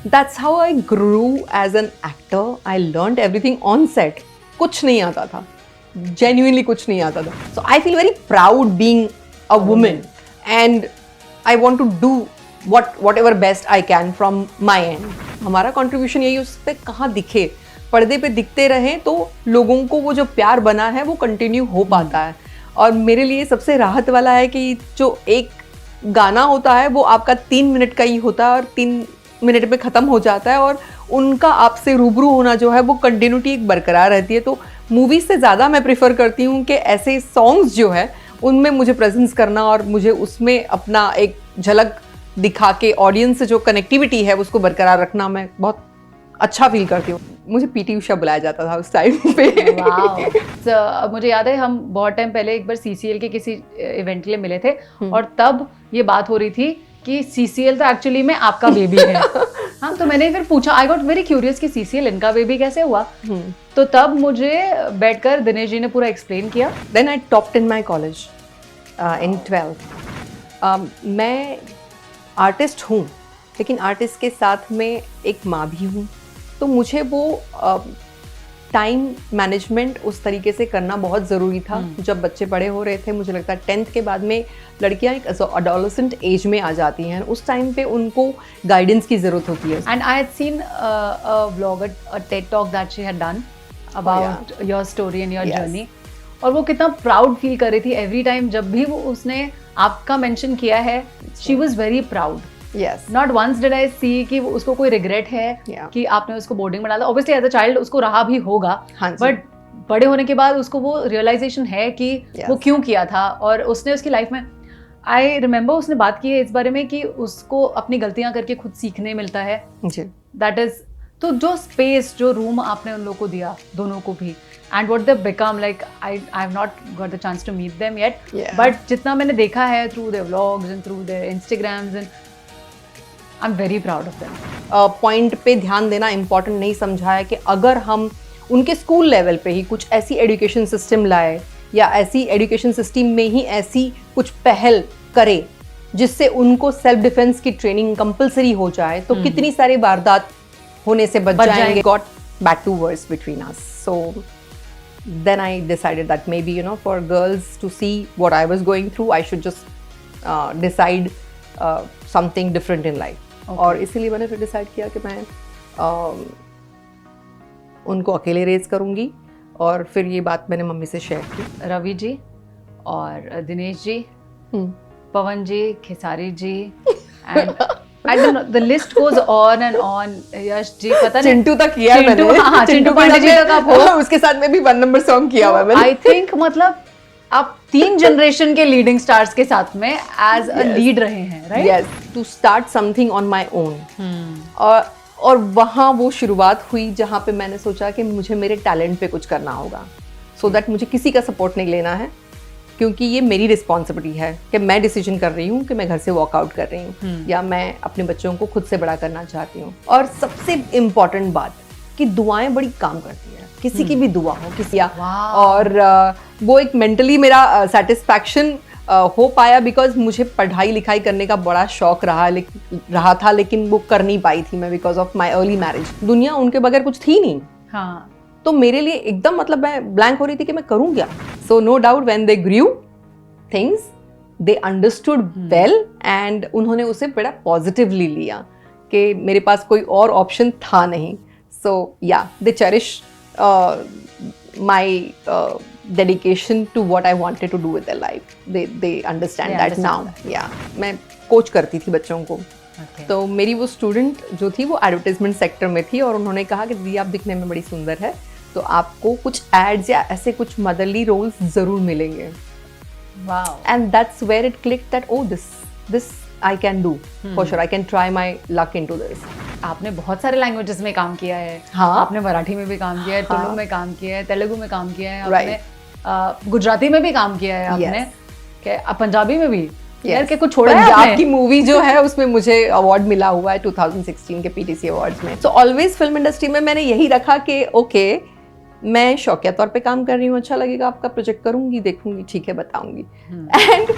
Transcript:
That's how I grew as an actor. I learned everything on set. कुछ नहीं आता था, genuinely कुछ नहीं आता था. So I feel very proud being a woman and I want to do whatever best I can from my end. हमारा contribution यही उस पे कहाँ दिखे, पर्दे पे दिखते रहें तो लोगों को वो जो प्यार बना है वो कंटिन्यू हो पाता है. और मेरे लिए सबसे राहत वाला है कि जो एक गाना होता है वो आपका 3 मिनट का ही होता है और 3 मिनट में ख़त्म हो जाता है और उनका आपसे रूबरू होना जो है वो कंटिन्यूटी एक बरकरार रहती है. तो मूवीज़ से ज़्यादा मैं प्रेफर करती हूँ कि ऐसे सॉन्ग्स जो है उनमें मुझे प्रेजेंस करना और मुझे उसमें अपना एक झलक दिखा के ऑडियंस से जो कनेक्टिविटी है उसको बरकरार रखना मैं बहुत अच्छा फील करती हूँ. मुझे पीटी उषा बुलाया जाता था उस टाइम पे. so, मुझे याद है हम बहुत टाइम पहले एक बार CCL के किसी इवेंट के लिए मिले थे और तब ये बात हो रही थी कि CCL तो एक्चुअली में आपका बेबी है. हाँ, तो मैंने फिर पूछा, आई गॉट वेरी क्यूरियस कि CCL इनका बेबी कैसे हुआ. तो तब मुझे बैठकर दिनेश जी ने पूरा एक्सप्लेन किया. Then I topped in my college in 12th. मैं आर्टिस्ट हूँ लेकिन आर्टिस्ट के साथ में एक माँ भी हूँ. तो मुझे वो टाइम मैनेजमेंट उस तरीके से करना बहुत ज़रूरी था. जब बच्चे बड़े हो रहे थे, मुझे लगता है 10th के बाद में लड़कियां एक एडोलेसेंट एज में आ जाती हैं. उस टाइम पे उनको गाइडेंस की ज़रूरत होती है. And I had seen a vlog, a TED talk that she had done about your story and your journey. और वो कितना प्राउड फील कर रही थी एवरी टाइम जब भी वो उसने आपका मेंशन किया है. She was very proud. Yes. Not once did I see कि उसको कोई रिग्रेट है कि आपने उसको बोर्डिंग में डाला. Obviously as a child उसको रहा भी होगा, बट बड़े होने के बाद उसको वो रियलाइजेशन है कि वो क्यों किया था और उसने उसकी लाइफ में. आई रिमेम्बर उसने बात की है इस बारे में कि उसको अपनी गलतियां करके खुद सीखने मिलता है. दैट इज, तो जो स्पेस, जो रूम आपने उन लोगों को दिया, दोनों को भी, and what they become, like I have not got the chance to meet them yet, but जितना मैंने देखा है through their vlogs and through their Instagrams and I'm very proud of them. Point पे ध्यान देना इम्पॉर्टेंट नहीं समझा है कि अगर हम उनके स्कूल लेवल पे ही कुछ ऐसी एजुकेशन सिस्टम लाए या ऐसी एजुकेशन सिस्टम में ही ऐसी कुछ पहल करें जिससे उनको सेल्फ डिफेंस की ट्रेनिंग कंपलसरी हो जाए तो कितनी सारी वारदात होने से बच जाएंगे. Got back to words between us. So then I decided that maybe, you know, for girls to see what I was going through, I should just decide something different in life. और इसीलिए मैंने फिर decide किया कि मैं उनको अकेले raise करूँगी और फिर ये बात मैंने मम्मी से शेयर की. रवि जी और Dinesh ji, Pawan ji, Khesari ji, and I don't know, the list goes on and on. Yash ji, पता नहीं, चिंटू तक किया मैंने. हाँ, चिंटू पांडे जी तक आप हो. उसके साथ में भी 1 नंबर सॉन्ग किया हुआ मैंने. I think मतलब आप 3 जनरेशन के लीडिंग स्टार्स के साथ में एज अ लीड रहे हैं, right? Yes, to start something on my own. और वहाँ वो शुरुआत हुई जहाँ पे मैंने सोचा कि मुझे मेरे टैलेंट पे कुछ करना होगा, सो दैट मुझे किसी का सपोर्ट नहीं लेना है, क्योंकि ये मेरी रिस्पॉन्सिबिलिटी है कि मैं डिसीजन कर रही हूँ कि मैं घर से वॉकआउट कर रही हूँ या मैं अपने बच्चों को खुद से बड़ा करना चाहती हूँ. और सबसे इम्पॉर्टेंट बात कि दुआएं बड़ी काम करती है. किसी की भी दुआ हो, किसी और वो एक मेंटली मेरा सेटिस्फैक्शन हो पाया बिकॉज मुझे पढ़ाई लिखाई करने का बड़ा शौक रहा था लेकिन वो कर नहीं पाई थी मैं because of my early marriage. दुनिया उनके बगैर कुछ थी नहीं. हाँ. तो मेरे लिए एकदम मतलब मैं ब्लैंक हो रही थी कि मैं करूँ क्या. So no doubt when they grew things they understood well and उन्होंने उसे बड़ा पॉजिटिवली लिया कि मेरे पास कोई और ऑप्शन था नहीं. सो या दे cherish my dedication to what I wanted to do with their life. They understand that now. Yeah, मैं कोच करती थी बच्चों को. तो मेरी वो स्टूडेंट जो थी वो एडवर्टाइजमेंट सेक्टर में थी और उन्होंने कहा कि दीदी आप दिखने में बड़ी सुंदर है तो आपको कुछ एड्स या ऐसे कुछ मदरली रोल्स जरूर मिलेंगे. Wow. And that's where it clicked that oh this I can do for sure. I can try my luck into this. आपने बहुत सारे लैंग्वेजेस में काम किया है. हाँ. आपने मराठी में भी काम किया है, तुलु में काम किया है, तेलुगु में काम किया है, आपने गुजराती में भी काम किया है, आपने पंजाबी में भी. यार के कुछ छोड़ा है आपने? पंजाब की मूवी जो है उसमें मुझे अवार्ड मिला हुआ है 2016 के PTC अवार्ड्स में. सो ऑलवेज फिल्म इंडस्ट्री में मैंने यही रखा कि ओके मैं शौकिया तौर पे काम कर रही हूँ, अच्छा लगेगा आपका प्रोजेक्ट करूंगी, देखूंगी, ठीक है बताऊंगी. एंड